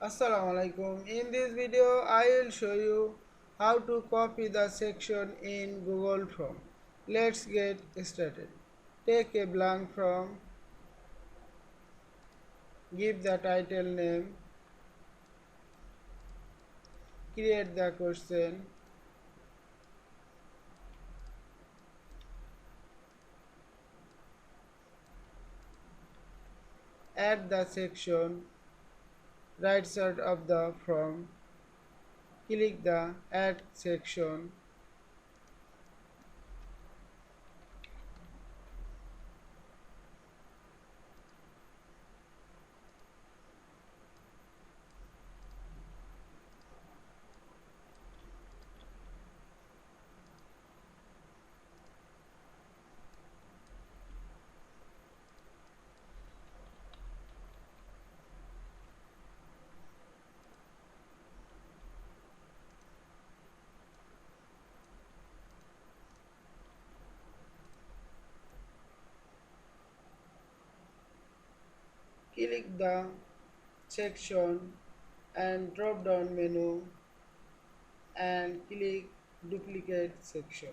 Assalamu Walaikum. In this video, I will show you how to copy the section in Google Form. Let's get started. Take a blank form, give the title name, create the question, add the section, right side of the form, click the add section, click the section and drop down menu and click duplicate section.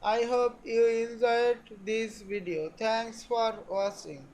I hope you enjoyed this video. Thanks for watching.